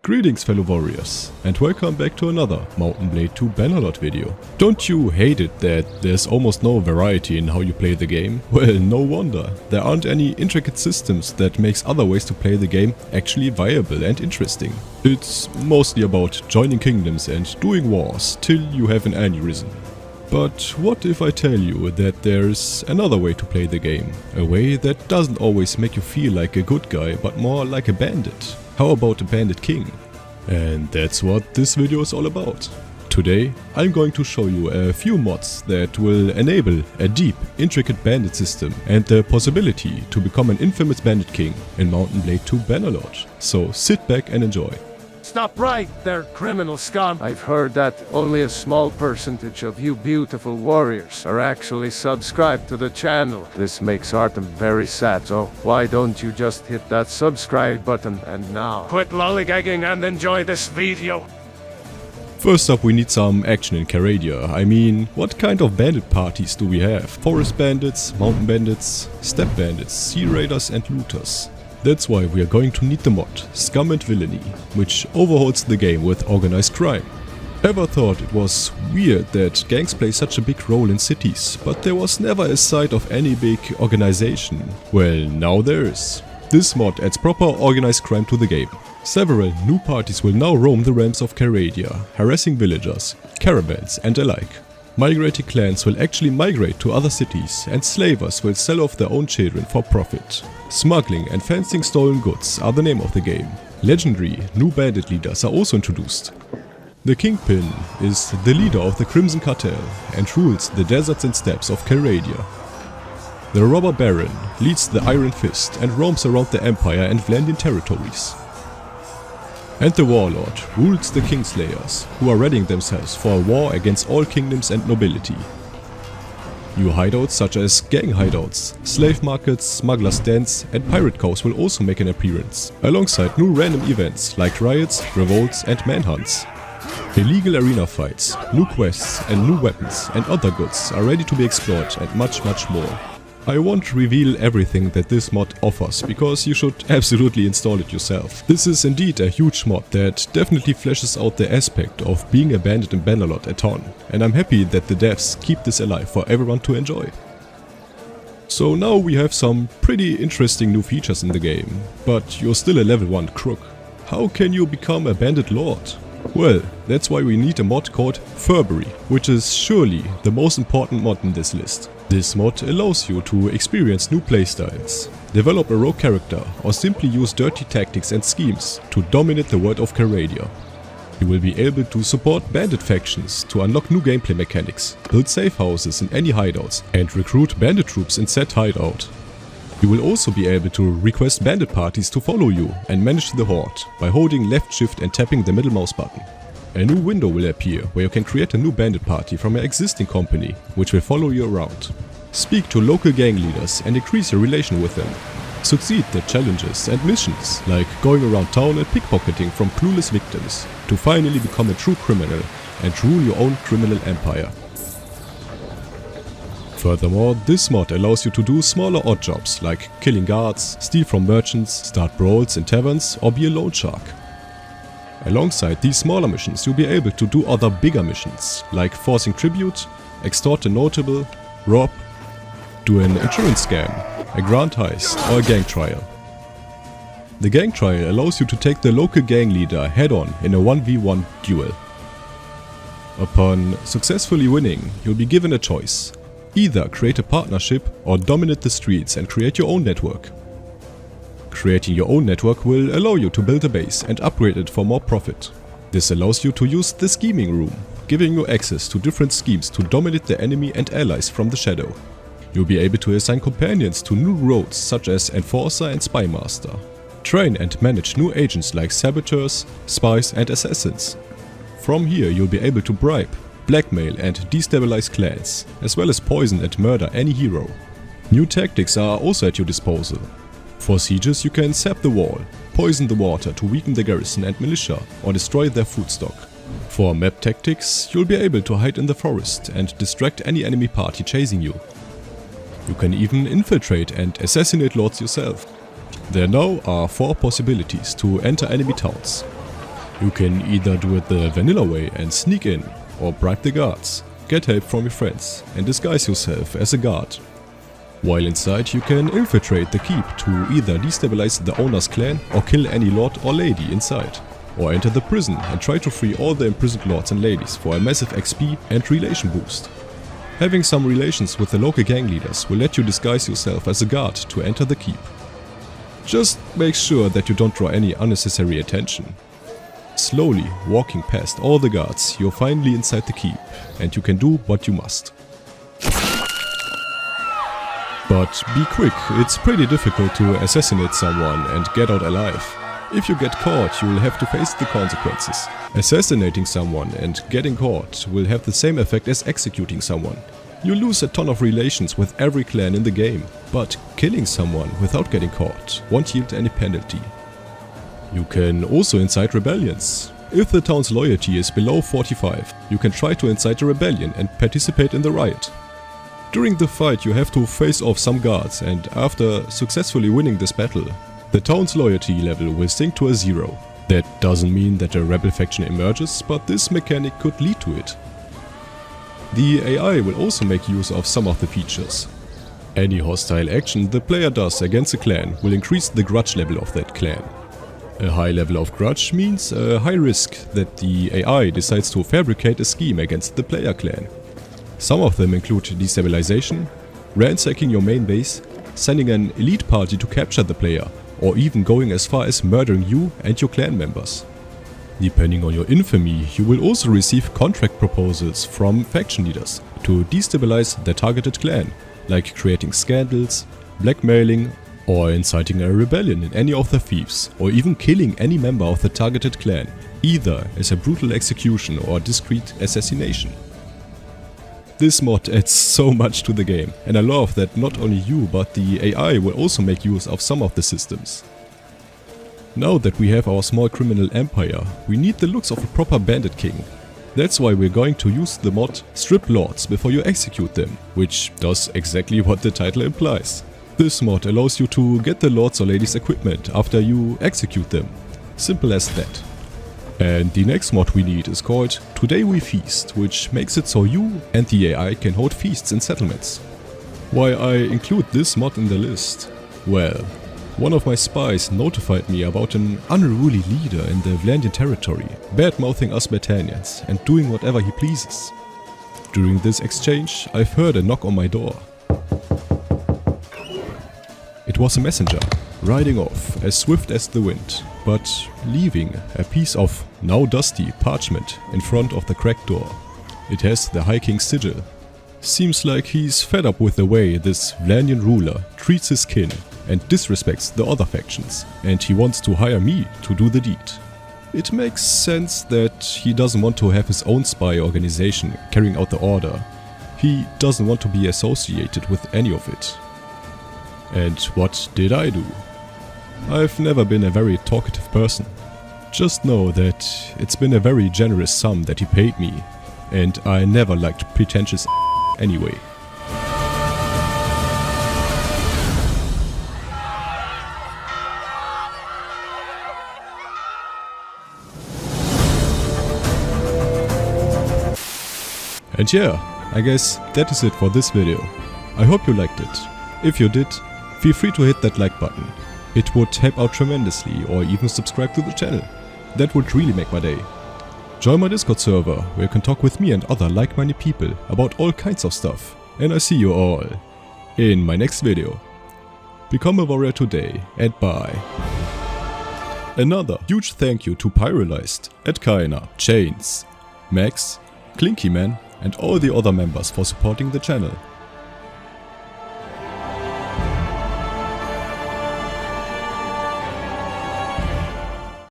Greetings fellow warriors, and welcome back to another Mount & Blade 2 Bannerlord video. Don't you hate it that there's almost no variety in how you play the game? Well, no wonder. There aren't any intricate systems that makes other ways to play the game actually viable and interesting. It's mostly about joining kingdoms and doing wars till you have an aneurysm. But what if I tell you that there's another way to play the game? A way that doesn't always make you feel like a good guy, but more like a bandit. How about a bandit king? And that's what this video is all about. Today I'm going to show you a few mods that will enable a deep, intricate bandit system and the possibility to become an infamous bandit king in Mount & Blade 2 Bannerlord. So sit back and enjoy. Stop right there, criminal scum! I've heard that only a small percentage of you beautiful warriors are actually subscribed to the channel. This makes Artem very sad, so why don't you just hit that subscribe button and now quit lollygagging and enjoy this video. First up, we need some action in Caradia. I mean, what kind of bandit parties do we have? Forest bandits, mountain bandits, steppe bandits, sea raiders and looters. That's why we are going to need the mod Scarment Villainy, which overhauls the game with organized crime. Ever thought it was weird that gangs play such a big role in cities, but there was never a sight of any big organization? Well, now there is. This mod adds proper organized crime to the game. Several new parties will now roam the realms of Caradia, harassing villagers, caravans and alike. Migrating clans will actually migrate to other cities, and slavers will sell off their own children for profit. Smuggling and fencing stolen goods are the name of the game. Legendary new bandit leaders are also introduced. The Kingpin is the leader of the Crimson Cartel and rules the deserts and steppes of Caradia. The Robber Baron leads the Iron Fist and roams around the Empire and Vlandian territories. And the Warlord rules the Kingslayers, who are readying themselves for a war against all kingdoms and nobility. New hideouts such as gang hideouts, slave markets, smugglers' dens and pirate coves will also make an appearance, alongside new random events like riots, revolts and manhunts. Illegal arena fights, new quests and new weapons and other goods are ready to be explored and much more. I won't reveal everything that this mod offers, because you should absolutely install it yourself. This is indeed a huge mod that definitely fleshes out the aspect of being a bandit in Bannerlord a ton, and I'm happy that the devs keep this alive for everyone to enjoy. So now we have some pretty interesting new features in the game, but you're still a level 1 crook. How can you become a bandit lord? Well, that's why we need a mod called Furbery, which is surely the most important mod in this list. This mod allows you to experience new playstyles, develop a rogue character or simply use dirty tactics and schemes to dominate the world of Caradia. You will be able to support bandit factions to unlock new gameplay mechanics, build safe houses in any hideouts and recruit bandit troops in said hideout. You will also be able to request bandit parties to follow you and manage the horde by holding left shift and tapping the middle mouse button. A new window will appear where you can create a new bandit party from your existing company, which will follow you around. Speak to local gang leaders and increase your relation with them. Succeed the challenges and missions, like going around town and pickpocketing from clueless victims, to finally become a true criminal and rule your own criminal empire. Furthermore, this mod allows you to do smaller odd jobs like killing guards, steal from merchants, start brawls in taverns or be a loan shark. Alongside these smaller missions, you'll be able to do other bigger missions, like forcing tribute, extort a notable, rob, do an insurance scam, a grand heist or a gang trial. The gang trial allows you to take the local gang leader head-on in a 1v1 duel. Upon successfully winning, you'll be given a choice. Either create a partnership or dominate the streets and create your own network. Creating your own network will allow you to build a base and upgrade it for more profit. This allows you to use the scheming room, giving you access to different schemes to dominate the enemy and allies from the shadow. You'll be able to assign companions to new roles such as Enforcer and Spymaster. Train and manage new agents like saboteurs, spies and assassins. From here you'll be able to bribe, blackmail and destabilize clans, as well as poison and murder any hero. New tactics are also at your disposal. For sieges you can sap the wall, poison the water to weaken the garrison and militia or destroy their food stock. For map tactics you'll be able to hide in the forest and distract any enemy party chasing you. You can even infiltrate and assassinate lords yourself. There now are 4 possibilities to enter enemy towns. You can either do it the vanilla way and sneak in, or bribe the guards, get help from your friends and disguise yourself as a guard. While inside you can infiltrate the keep to either destabilize the owner's clan or kill any lord or lady inside. Or enter the prison and try to free all the imprisoned lords and ladies for a massive XP and relation boost. Having some relations with the local gang leaders will let you disguise yourself as a guard to enter the keep. Just make sure that you don't draw any unnecessary attention. Slowly walking past all the guards, you're finally inside the keep and you can do what you must. But be quick, it's pretty difficult to assassinate someone and get out alive. If you get caught, you will have to face the consequences. Assassinating someone and getting caught will have the same effect as executing someone. You lose a ton of relations with every clan in the game, but killing someone without getting caught won't yield any penalty. You can also incite rebellions. If the town's loyalty is below 45, you can try to incite a rebellion and participate in the riot. During the fight you have to face off some guards, and after successfully winning this battle, the town's loyalty level will sink to a 0. That doesn't mean that a rebel faction emerges, but this mechanic could lead to it. The AI will also make use of some of the features. Any hostile action the player does against a clan will increase the grudge level of that clan. A high level of grudge means a high risk that the AI decides to fabricate a scheme against the player clan. Some of them include destabilization, ransacking your main base, sending an elite party to capture the player, or even going as far as murdering you and your clan members. Depending on your infamy, you will also receive contract proposals from faction leaders to destabilize the targeted clan, like creating scandals, blackmailing, or inciting a rebellion in any of the fiefs, or even killing any member of the targeted clan, either as a brutal execution or discreet assassination. This mod adds so much to the game, and I love that not only you but the AI will also make use of some of the systems. Now that we have our small criminal empire, we need the looks of a proper bandit king. That's why we're going to use the mod Strip Lords before you execute them, which does exactly what the title implies. This mod allows you to get the lords or ladies equipment after you execute them. Simple as that. And the next mod we need is called Today We Feast, which makes it so you and the AI can hold feasts in settlements. Why I include this mod in the list? Well, one of my spies notified me about an unruly leader in the Vlandian territory, bad-mouthing us Battanians and doing whatever he pleases. During this exchange, I've heard a knock on my door. It was a messenger, riding off as swift as the wind, but leaving a piece of now dusty parchment in front of the cracked door. It has the High King's sigil. Seems like he's fed up with the way this Vlandian ruler treats his kin and disrespects the other factions, and he wants to hire me to do the deed. It makes sense that he doesn't want to have his own spy organization carrying out the order. He doesn't want to be associated with any of it. And what did I do? I've never been a very talkative person. Just know that it's been a very generous sum that he paid me, and I never liked pretentious anyway. And yeah, I guess that is it for this video. I hope you liked it. If you did, feel free to hit that like button. It would help out tremendously, or even subscribe to the channel. That would really make my day. Join my Discord server, where you can talk with me and other like-minded people about all kinds of stuff. And I see you all in my next video. Become a warrior today, and bye. Another huge thank you to Pyrolyzed, Edkaina, Chains, Max, Clinky Man, and all the other members for supporting the channel.